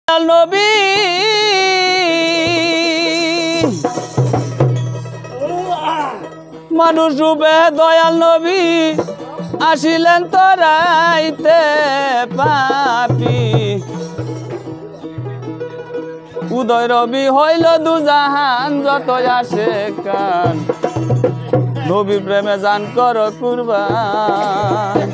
নবী মানুষ রূপে দয়াল নবী আসিলেন তরাইতে পাপি উদয় রবি হইল দুজাহান যত আসে কান নবী প্রেমে জান কর কুরবান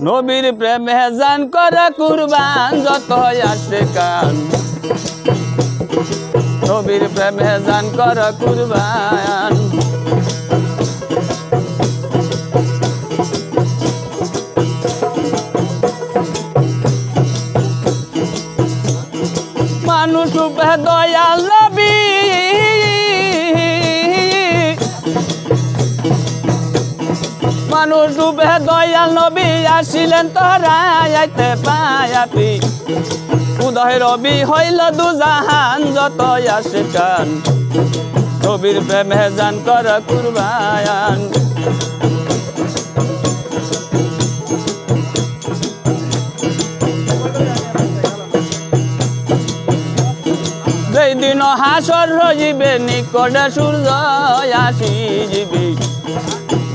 নবীর প্রেমে জান কর কুরবান যত আসে কান নবীর প্রেমে জান কর কুরবান মানুষ রূপে দয়াল নবী মানুষ রূপে দয়াল নবী আসিলেন তরাইতে পাপি উদয় রবি হইল দুজাহান যত আসে কান নবীর প্রেমে জান কর কুরবান যেই দিন হাসর রইবে নিকটে সূর্য আসি যাবে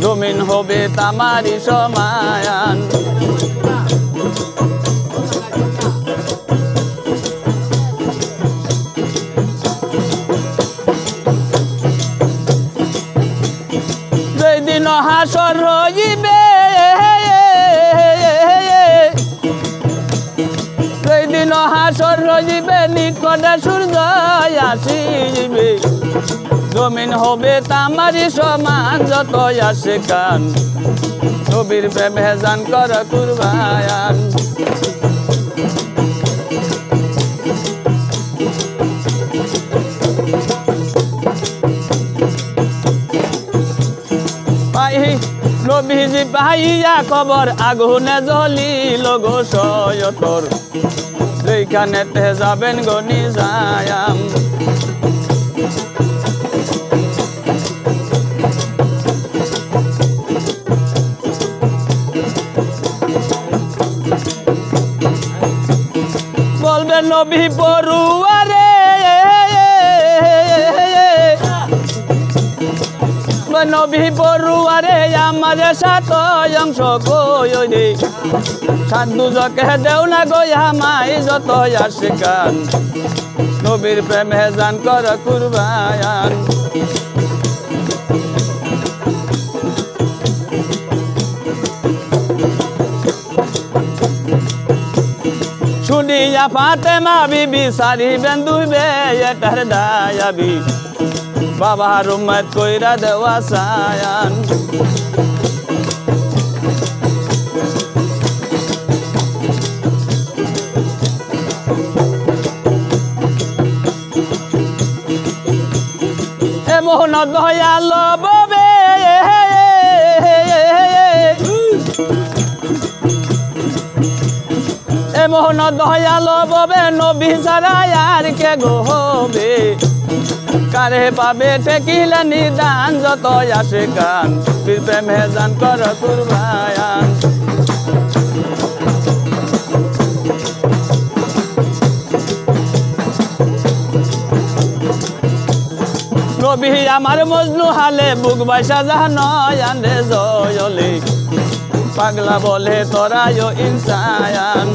জমিন হবে তামারি সমান যেই দিন হাসর রইবে যেই দিন হাসর রইবে নিকটে সূর্য আসি যাবে জমিন হবে তামারি সমান যত আসে কান নবীর প্রেমে জান কর কুরবান নবীজি পাইয়া খবর আগুনে জ্বলিল গো সয়তর যেখানেতে যাবেন গনি যায়াম বলবেন নবী পড়ুয়ারে নবী পড়ুয়ারে আমার সাত অংশ কই দে সাত দুজকে দেও না গো আমায় যত আসে কান নবীর প্রেমে জান কর কুরবান শুনিয়া ফাতেমা বিবি সারিবেন দুইবে এটার দায়াবি বাবার উম্মত কইরা দেওয়া সায়ান এ মোহন দয়াল ববে এ মোহন দয়াল ববে নবী ছাড়া আর কে গো হবে কারে পাবে ঠেকিলে নিদান যত আসে কান বীর প্রেমে জান কর কুরবান নবী আমার মজনু হালে বুক বাইসা জাহান রে জয়লে পাগলা বলে তোরায় ইনসান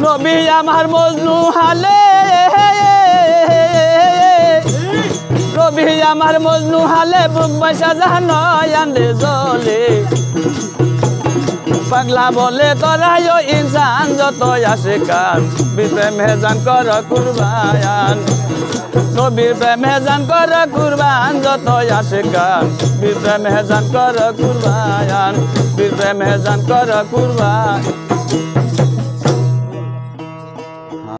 নবী আমার মজনু হালে নবী আমার মজনু হালে বুক বাইসা জাহান রে জলে পাগলা বলে তোরায় ইনসান যত আসে কান বীর প্রেমে জান কর কুরবান নবীর প্রেমে জান কর কুরবান যত আসে কান বীর প্রেমে জান কর কুরবান বীর প্রেমে জান কর কুরবান